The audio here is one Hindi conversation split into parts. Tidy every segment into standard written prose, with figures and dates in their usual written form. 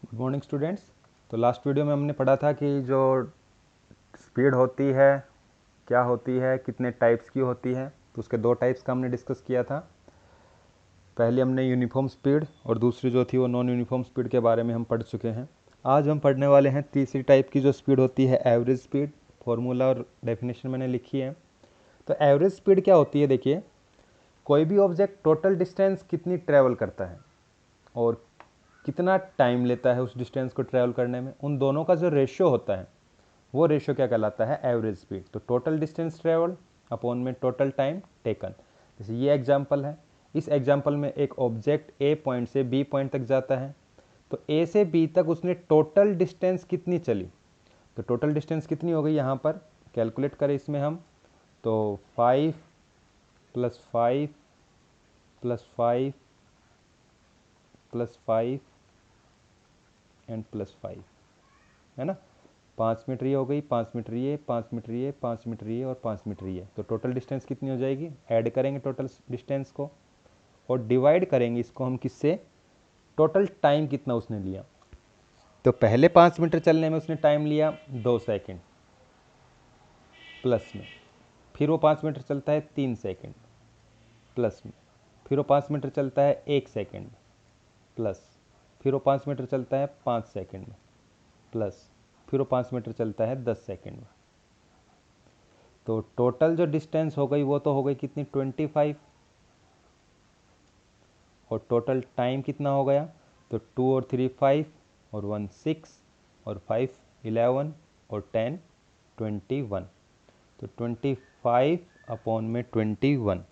Good morning students. तो लास्ट वीडियो में हमने पढ़ा था कि जो स्पीड होती है क्या होती है, कितने टाइप्स की होती है। तो उसके दो टाइप्स का हमने डिस्कस किया था। पहले हमने यूनिफॉर्म स्पीड और दूसरी जो थी वो नॉन यूनिफॉर्म स्पीड के बारे में हम पढ़ चुके हैं। आज हम पढ़ने वाले हैं तीसरी टाइप की जो स्पीड होती है एवरेज स्पीड। फॉर्मूला और डेफिनेशन मैंने लिखी है। तो एवरेज स्पीड क्या होती है, देखिए, कोई भी ऑब्जेक्ट टोटल डिस्टेंस कितनी ट्रैवल करता है और कितना टाइम लेता है उस डिस्टेंस को ट्रैवल करने में, उन दोनों का जो रेशियो होता है वो रेशियो क्या कहलाता है, एवरेज स्पीड। तो टोटल डिस्टेंस ट्रेवल अपॉन में टोटल टाइम टेकन। जैसे ये एग्जांपल है, इस एग्जांपल में एक ऑब्जेक्ट ए पॉइंट से बी पॉइंट तक जाता है, तो ए से बी तक उसने टोटल डिस्टेंस कितनी चली। तो टोटल डिस्टेंस कितनी हो गई यहाँ पर कैलकुलेट करें इसमें हम, तो 5 + 5 + 5 + 5 एंड +5, है ना। 5 मीटर ये हो गई, 5 मीटर ये, 5 मीटर ये, 5 मीटर ये और 5 मीटर ये। तो टोटल डिस्टेंस कितनी हो जाएगी, ऐड करेंगे टोटल डिस्टेंस को और डिवाइड करेंगे इसको हम किससे, टोटल टाइम कितना उसने लिया। तो पहले 5 मीटर चलने में उसने टाइम लिया 2 सेकेंड प्लस में, फिर वो 5 मीटर चलता है 3 सेकेंड प्लस में, फिर वो 5 मीटर चलता है 1 सेकेंड प्लस, फिर वो 5 मीटर चलता है 5 सेकेंड में प्लस, फिर वो 5 मीटर चलता है 10 सेकेंड में। तो टोटल जो डिस्टेंस हो गई वो तो हो गई कितनी, 25। और टोटल टाइम कितना हो गया, तो 2 और 3 5 और 1 6 और 5 11 और 10 21। तो 25 अपॉन में 21।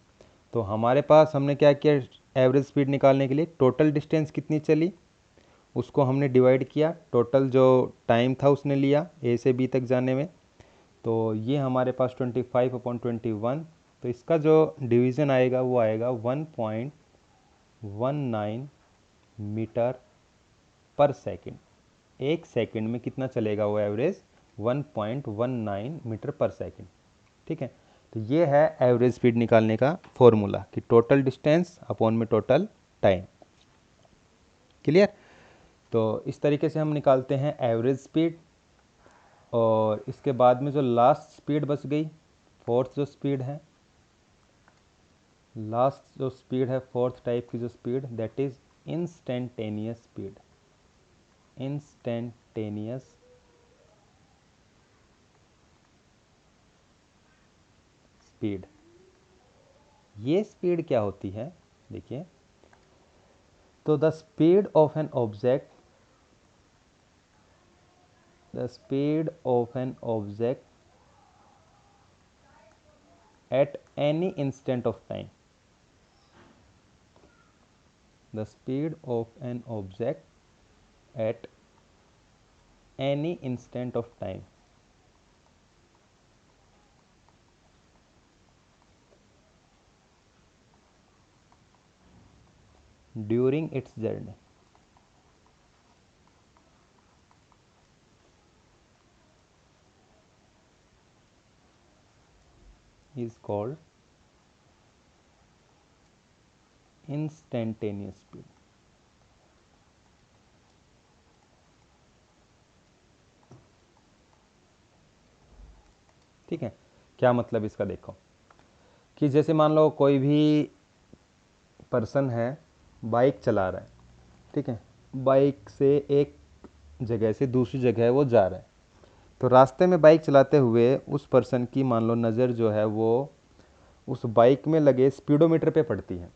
तो हमारे पास हमने क्या किया, एवरेज स्पीड निकालने के लिए टोटल डिस्टेंस कितनी चली उसको हमने डिवाइड किया, टोटल जो टाइम था उसने लिया ए से बी तक जाने में। तो ये हमारे पास 25/21। तो इसका जो डिवीज़न आएगा वो आएगा 1.19 मीटर पर सेकंड। एक सेकंड में कितना चलेगा वो एवरेज, 1.19 मीटर पर सेकंड। ठीक है। तो ये है एवरेज स्पीड निकालने का फॉर्मूला कि टोटल डिस्टेंस अपॉन में टोटल टाइम। क्लियर। तो इस तरीके से हम निकालते हैं एवरेज स्पीड। और इसके बाद में जो लास्ट स्पीड बच गई, फोर्थ जो स्पीड है, लास्ट जो स्पीड है फोर्थ टाइप की जो speed, that is instantaneous speed. Instantaneous speed. ये स्पीड क्या होती है, देखिए, तो the speed of an object, the speed of an object at any instant of time, the speed of an object at any instant of time during its journey is called instantaneous speed। ठीक है। क्या मतलब इसका, देखो कि जैसे मान लो कोई भी पर्सन है, बाइक चला रहा है, ठीक है, बाइक से एक जगह से दूसरी जगह वो जा रहा है। तो रास्ते में बाइक चलाते हुए उस पर्सन की मान लो नज़र जो है वो उस बाइक में लगे स्पीडोमीटर पे पड़ती है।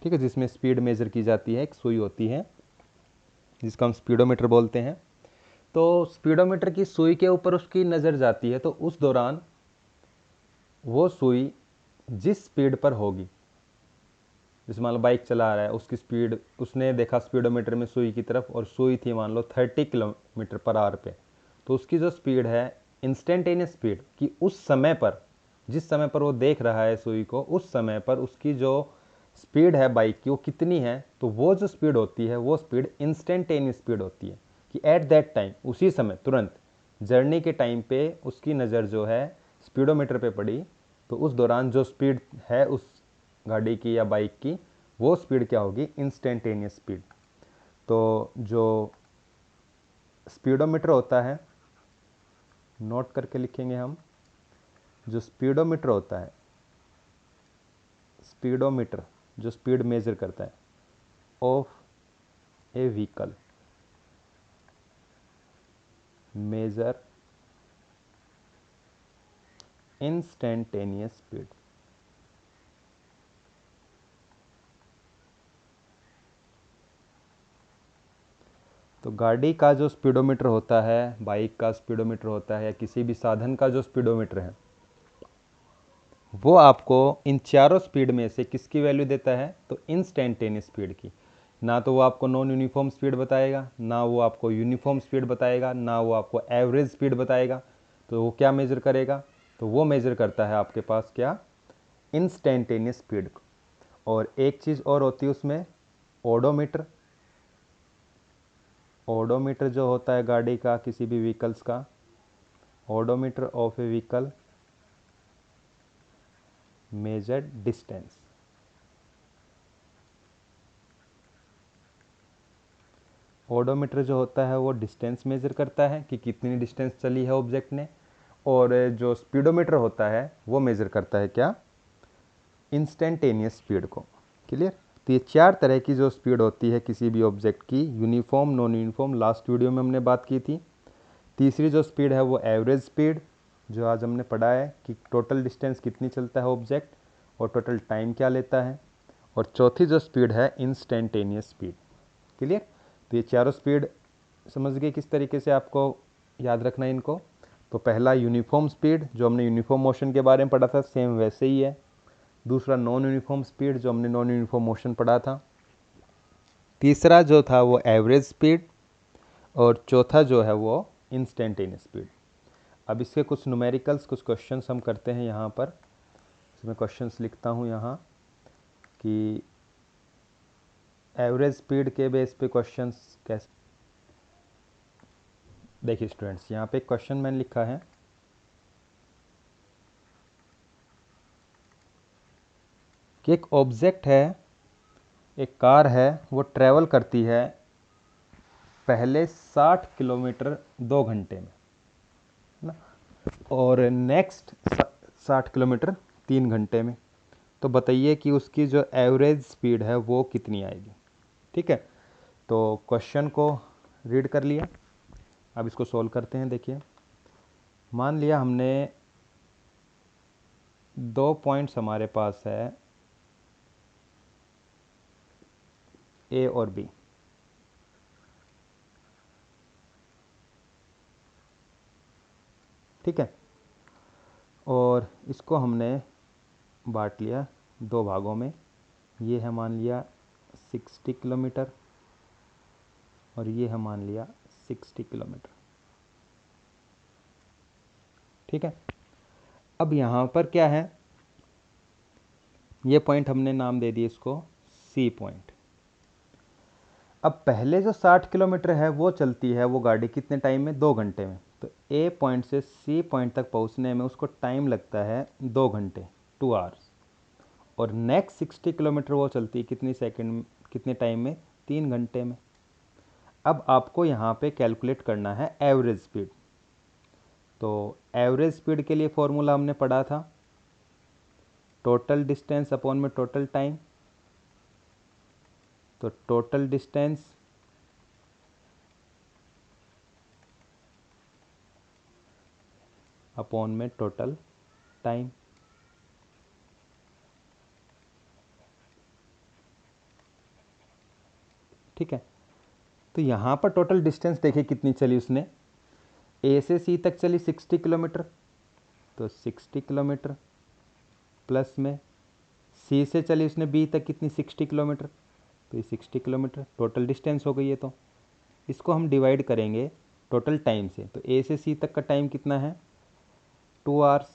ठीक है, जिसमें स्पीड मेज़र की जाती है, एक सुई होती है जिसका हम स्पीडोमीटर बोलते हैं। तो स्पीडोमीटर की सुई के ऊपर उसकी नज़र जाती है, तो उस दौरान वो सुई जिस स्पीड पर होगी, जैसे मान लो बाइक चला रहा है, उसकी स्पीड, उसने देखा स्पीडोमीटर में सुई की तरफ और सुई थी मान लो 30 किलोमीटर पर आवर पे, तो उसकी जो स्पीड है इंस्टेंटेनियस स्पीड, कि उस समय पर, जिस समय पर वो देख रहा है सुई को, उस समय पर उसकी जो स्पीड है बाइक की वो कितनी है, तो वो जो स्पीड होती है वो स्पीड इंस्टेंटेनियस स्पीड होती है। कि एट दैट टाइम, उसी समय, तुरंत जर्नी के टाइम पे उसकी नज़र जो है स्पीडोमीटर पे पड़ी, तो उस दौरान जो स्पीड है उस गाड़ी की या बाइक की, वो स्पीड क्या होगी, इंस्टेंटेनियस स्पीड। तो जो स्पीडोमीटर होता है, नोट करके लिखेंगे हम, जो स्पीडोमीटर होता है, स्पीडोमीटर जो स्पीड मेजर करता है of a vehicle, measure instantaneous speed. तो गाड़ी का जो स्पीडोमीटर होता है, बाइक का स्पीडोमीटर होता है, या किसी भी साधन का जो स्पीडोमीटर है, वो आपको इन चारों स्पीड में से किसकी वैल्यू देता है? तो इंस्टेंटेनियस स्पीड की। ना तो वो आपको नॉन यूनिफॉर्म स्पीड बताएगा, ना वो आपको यूनिफॉर्म स्पीड बताएगा, ना वो आपको एवरेज स्पीड बताएगा। तो वो क्या मेजर करेगा? तो वो मेजर करता है आपके पास क्या? इंस्टेंटेनियस स्पीड को। और एक चीज़ और होती है उसमें, ओडोमीटर। ओडोमीटर जो होता है गाड़ी का, किसी भी व्हीकल्स का, odometer of a vehicle measured distance. Odometer जो होता है वो डिस्टेंस मेजर करता है कि कितनी डिस्टेंस चली है ऑब्जेक्ट ने, और जो स्पीडोमीटर होता है वो मेजर करता है क्या? इंस्टेंटेनियस स्पीड को। क्लियर? तो ये चार तरह की जो स्पीड होती है किसी भी ऑब्जेक्ट की, uniform, non uniform, last video में हमने बात की थी। तीसरी जो स्पीड है वो एवरेज स्पीड, जो आज हमने पढ़ा है कि टोटल डिस्टेंस कितनी चलता है ऑब्जेक्ट और टोटल टाइम क्या लेता है। और चौथी जो स्पीड है इंस्टेंटेनियस स्पीड। क्लियर? तो ये चारों स्पीड समझ गए किस तरीके से आपको याद रखना है इनको। तो पहला यूनिफॉर्म स्पीड, जो हमने यूनिफॉर्म मोशन के बारे में पढ़ा था, सेम वैसे ही है। दूसरा नॉन यूनिफॉर्म स्पीड, जो हमने नॉन यूनिफॉर्म मोशन पढ़ा था। तीसरा जो था वो एवरेज स्पीड, और चौथा जो है वो इंस्टेंटेनियस स्पीड। अब इसके कुछ न्यूमेरिकल्स, कुछ क्वेश्चंस हम करते हैं यहाँ पर। इसमें क्वेश्चंस लिखता हूँ यहाँ कि एवरेज स्पीड के बेस पे क्वेश्चंस कैसे। देखिए स्टूडेंट्स, यहाँ पे एक क्वेश्चन मैंने लिखा है कि एक ऑब्जेक्ट है, एक कार है, वो ट्रैवल करती है पहले 60 किलोमीटर 2 घंटे में ना, और नेक्स्ट 60 किलोमीटर 3 घंटे में। तो बताइए कि उसकी जो एवरेज स्पीड है वो कितनी आएगी। ठीक है, तो क्वेश्चन को रीड कर लिया, अब इसको सॉल्व करते हैं। देखिए, मान लिया हमने 2 पॉइंट्स हमारे पास है, ए और बी। ठीक है, और इसको हमने बांट लिया 2 भागों में। ये है मान लिया 60 किलोमीटर, और ये है मान लिया 60 किलोमीटर। ठीक है, अब यहाँ पर क्या है, ये पॉइंट हमने नाम दे दिया इसको सी पॉइंट। अब पहले जो 60 किलोमीटर है वो चलती है वो गाड़ी कितने टाइम में? 2 घंटे में। तो ए पॉइंट से सी पॉइंट तक पहुँचने में उसको टाइम लगता है 2 घंटे, 2 आवर्स। और नेक्स्ट 60 किलोमीटर वो चलती है कितनी सेकंड, कितने टाइम में? 3 घंटे में। अब आपको यहाँ पे कैलकुलेट करना है एवरेज स्पीड। तो एवरेज स्पीड के लिए फॉर्मूला हमने पढ़ा था, टोटल डिस्टेंस अपॉन में टोटल टाइम। तो टोटल डिस्टेंस अपॉन में टोटल टाइम। ठीक है, तो यहाँ पर टोटल डिस्टेंस देखिए कितनी चली उसने, ए से सी तक चली 60 किलोमीटर। तो 60 किलोमीटर प्लस में सी से चली उसने बी तक कितनी, 60 किलोमीटर। तो ये 60 किलोमीटर टोटल डिस्टेंस हो गई है। तो इसको हम डिवाइड करेंगे टोटल टाइम से। तो ए से सी तक का टाइम कितना है? 2 आवर्स।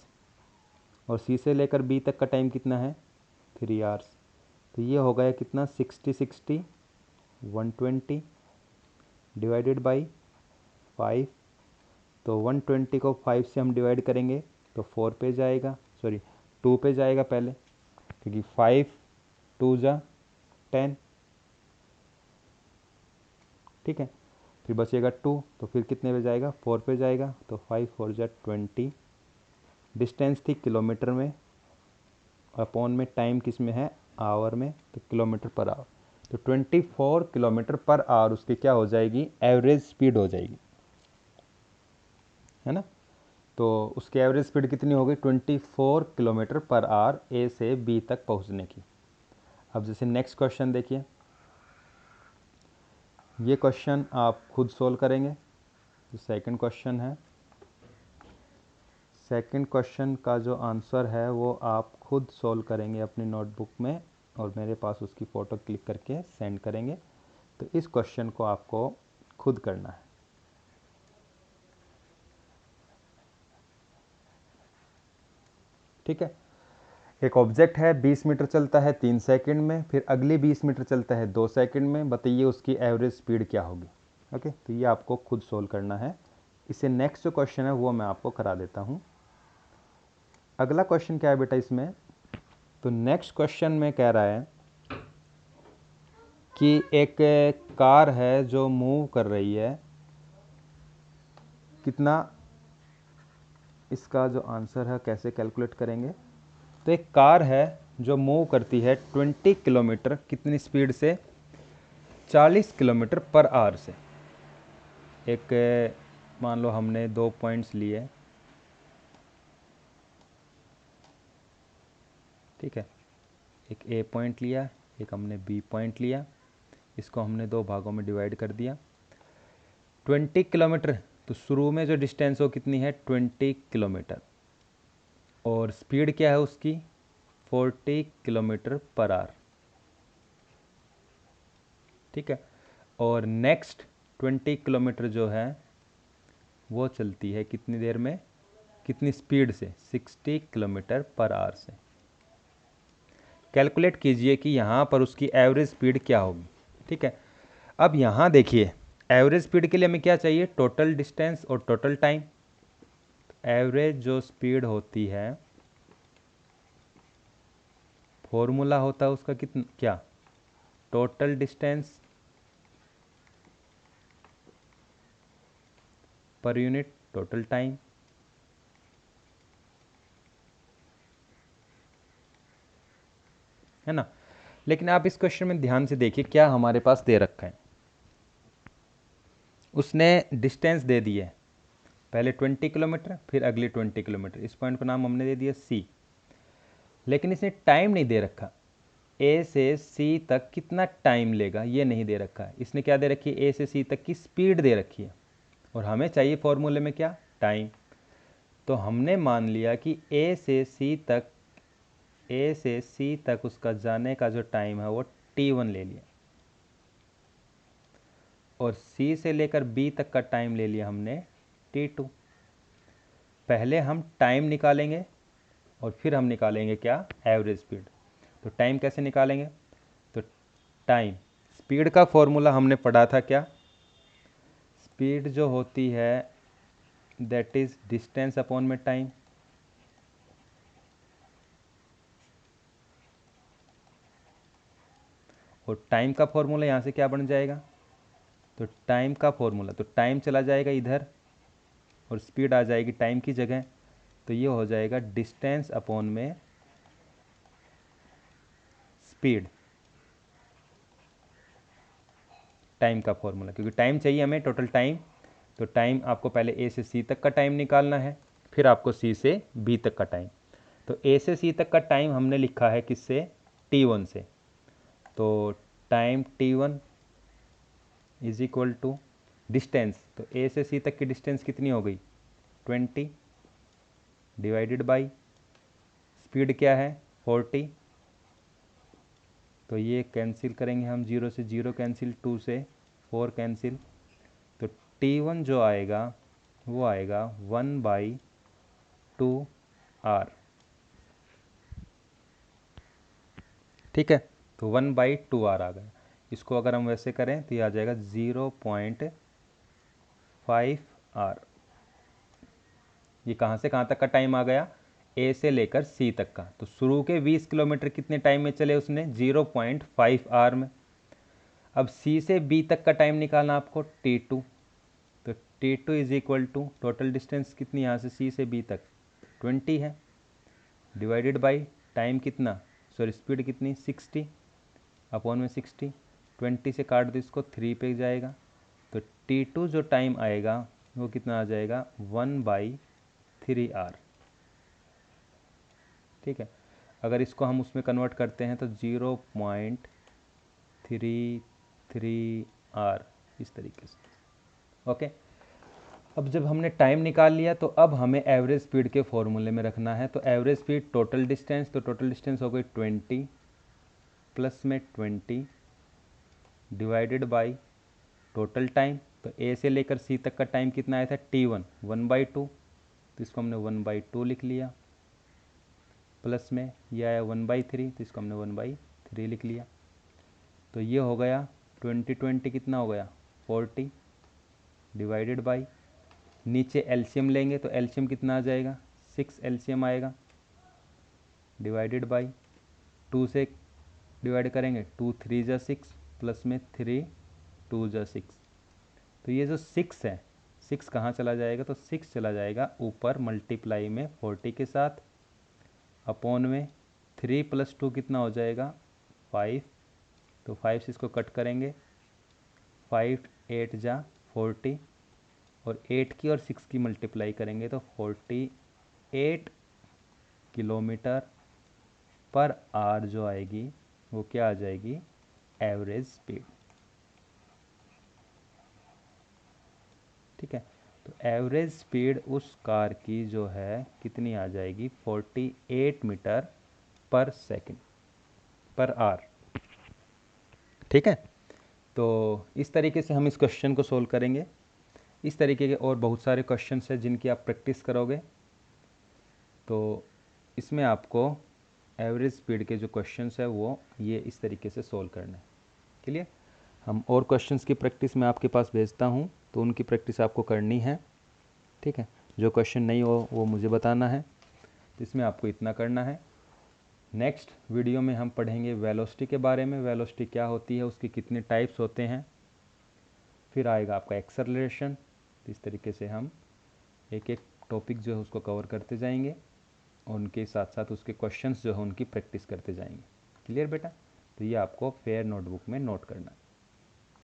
और सी से लेकर बी तक का टाइम कितना है? 3 आवर्स। तो ये हो गया कितना, 60 60 120 डिवाइडेड बाई 5। तो 120 को 5 से हम डिवाइड करेंगे तो 4 पे जाएगा, सॉरी 2 पे जाएगा पहले, क्योंकि 5 2 जा 10। ठीक है, फिर बचेगा 2, तो फिर कितने पे जाएगा, 4 पे जाएगा, तो 5 4 जा 20। डिस्टेंस थी किलोमीटर में, अपॉन में टाइम किस में है, आवर में, तो किलोमीटर पर आवर। तो 24 किलोमीटर पर आवर उसकी क्या हो जाएगी, एवरेज स्पीड हो जाएगी, है ना। तो उसकी एवरेज स्पीड कितनी हो गई, 24 किलोमीटर पर आवर ए से बी तक पहुंचने की। अब जैसे नेक्स्ट क्वेश्चन देखिए, ये क्वेश्चन आप खुद सोल्व करेंगे। जो सेकंड क्वेश्चन है, सेकंड क्वेश्चन का जो आंसर है वो आप खुद सोल्व करेंगे अपनी नोटबुक में, और मेरे पास उसकी फ़ोटो क्लिक करके सेंड करेंगे। तो इस क्वेश्चन को आपको खुद करना है। ठीक है, एक ऑब्जेक्ट है 20 मीटर चलता है 3 सेकंड में, फिर अगली 20 मीटर चलता है 2 सेकंड में, बताइए उसकी एवरेज स्पीड क्या होगी। ओके, तो ये आपको खुद सोल्व करना है। इससे नेक्स्ट जो क्वेश्चन है वो मैं आपको करा देता हूँ। अगला क्वेश्चन क्या है बेटा इसमें, तो नेक्स्ट क्वेश्चन में कह रहा है कि एक कार है जो मूव कर रही है, कितना, इसका जो आंसर है कैसे कैलकुलेट करेंगे। तो एक कार है जो मूव करती है 20 किलोमीटर कितनी स्पीड से, 40 किलोमीटर पर आवर से। एक मान लो हमने 2 पॉइंट्स लिए, ठीक है, एक ए पॉइंट लिया, एक हमने बी पॉइंट लिया, इसको हमने 2 भागों में डिवाइड कर दिया। 20 किलोमीटर, तो शुरू में जो डिस्टेंस हो कितनी है, 20 किलोमीटर, और स्पीड क्या है उसकी, 40 किलोमीटर पर आवर। ठीक है, और नेक्स्ट 20 किलोमीटर जो है वो चलती है कितनी देर में, कितनी स्पीड से, 60 किलोमीटर पर आवर से। कैलकुलेट कीजिए कि यहाँ पर उसकी एवरेज स्पीड क्या होगी। ठीक है, अब यहाँ देखिए, एवरेज स्पीड के लिए हमें क्या चाहिए, टोटल डिस्टेंस और टोटल टाइम। एवरेज जो स्पीड होती है, फॉर्मूला होता है उसका कितना, क्या, total distance per unit total time. है ना। लेकिन आप इस क्वेश्चन में ध्यान से देखिए क्या हमारे पास दे रखा है। उसने डिस्टेंस दे दी है, पहले 20 किलोमीटर फिर अगली 20 किलोमीटर, इस पॉइंट का नाम हमने दे दिया सी। लेकिन इसने टाइम नहीं दे रखा, ए से सी तक कितना टाइम लेगा ये नहीं दे रखा है। इसने क्या दे रखी है, ए से सी तक की स्पीड दे रखी है, और हमें चाहिए फॉर्मूले में क्या, टाइम। तो हमने मान लिया कि ए से सी तक उसका जाने का जो टाइम है वो t1 ले लिया, और सी से लेकर बी तक का टाइम ले लिया हमने t2। पहले हम टाइम निकालेंगे और फिर हम निकालेंगे क्या, एवरेज स्पीड। तो टाइम कैसे निकालेंगे, तो टाइम, स्पीड का फॉर्मूला हमने पढ़ा था क्या, स्पीड जो होती है दैट इज डिस्टेंस अपॉन में टाइम। और टाइम का फॉर्मूला यहाँ से क्या बन जाएगा, तो टाइम का फॉर्मूला, तो टाइम चला जाएगा इधर और स्पीड आ जाएगी टाइम की जगह, तो ये हो जाएगा डिस्टेंस अपॉन में स्पीड, टाइम का फॉर्मूला। क्योंकि टाइम चाहिए हमें टोटल टाइम, तो टाइम आपको पहले ए से सी तक का टाइम निकालना है, फिर आपको सी से बी तक का टाइम। तो ए से सी तक का टाइम हमने लिखा है किससे, t1 से। तो time t1 is equal to distance, तो ए से सी तक की डिस्टेंस कितनी हो गई, 20 डिवाइडेड बाई स्पीड क्या है 40। तो ये कैंसिल करेंगे हम, 0 से 0 कैंसिल, 2 से 4 कैंसिल, तो t1 जो आएगा वो आएगा 1/2r। ठीक है, तो 1/2r आ गया। इसको अगर हम वैसे करें तो ये आ जाएगा 0.5r। ये कहाँ से कहाँ तक का टाइम आ गया, ए से लेकर सी तक का। तो शुरू के 20 किलोमीटर कितने टाइम में चले उसने, 0.5 आवर में। अब सी से बी तक का टाइम निकालना आपको t2, तो t2 is equal to total distance कितनी यहाँ से सी से बी तक 20 है, डिवाइडेड बाई टाइम कितना, सॉरी स्पीड कितनी 60 अपॉन में 60, 20 से काट दो इसको 3 पे जाएगा, तो t2 जो टाइम आएगा वो कितना आ जाएगा 1/3r। ठीक है, अगर इसको हम उसमें कन्वर्ट करते हैं तो 0.33r इस तरीके से। ओके, अब जब हमने टाइम निकाल लिया तो अब हमें एवरेज स्पीड के फॉर्मूले में रखना है। तो एवरेज स्पीड टोटल डिस्टेंस, तो टोटल डिस्टेंस हो गई 20 प्लस में 20 डिवाइडेड बाई टोटल टाइम, तो ए से लेकर सी तक का टाइम कितना आया था t1 1/2, तो इसको हमने 1/2 लिख लिया, प्लस में ये आया 1/3, तो इसको हमने 1/3 लिख लिया। तो ये हो गया 20 कितना हो गया 40 डिवाइडेड बाई, नीचे एलसीएम लेंगे तो एलसीएम कितना आ जाएगा 6 एलसीएम आएगा, डिवाइडेड बाई 2 से डिवाइड करेंगे 2 3 जा 6 प्लस में 3 2 जा 6, तो ये जो 6 है 6 कहाँ चला जाएगा, तो 6 चला जाएगा ऊपर मल्टीप्लाई में 40 के साथ, अपॉन में 3 + 2 कितना हो जाएगा 5, तो 5 से इसको कट करेंगे, 5 8 जा 40 और 8 की और 6 की मल्टीप्लाई करेंगे तो 48 किलोमीटर पर आवर जो आएगी वो क्या आ जाएगी एवरेज स्पीड। ठीक है, तो एवरेज स्पीड उस कार की जो है कितनी आ जाएगी 48 मीटर पर सेकंड पर आवर। ठीक है, तो इस तरीके से हम इस क्वेश्चन को सोल्व करेंगे। इस तरीके के और बहुत सारे क्वेश्चंस हैं जिनकी आप प्रैक्टिस करोगे तो इसमें आपको एवरेज स्पीड के जो क्वेश्चंस है वो ये इस तरीके से सोल्व करना है। क्लियर, हम और क्वेश्चंस की प्रैक्टिस मैं आपके पास भेजता हूँ तो उनकी प्रैक्टिस आपको करनी है। ठीक है, जो क्वेश्चन नहीं हो वो मुझे बताना है, तो इसमें आपको इतना करना है। नेक्स्ट वीडियो में हम पढ़ेंगे वेलोसिटी के बारे में, वेलोसिटी क्या होती है, उसके कितने टाइप्स होते हैं, फिर आएगा आपका एक्सेलरेशन। तो इस तरीके से हम एक एक टॉपिक जो है उसको कवर करते जाएंगे और उनके साथ साथ उसके क्वेश्चंस जो है उनकी प्रैक्टिस करते जाएंगे। क्लियर बेटा, तो ये आपको फेयर नोटबुक में नोट करना है।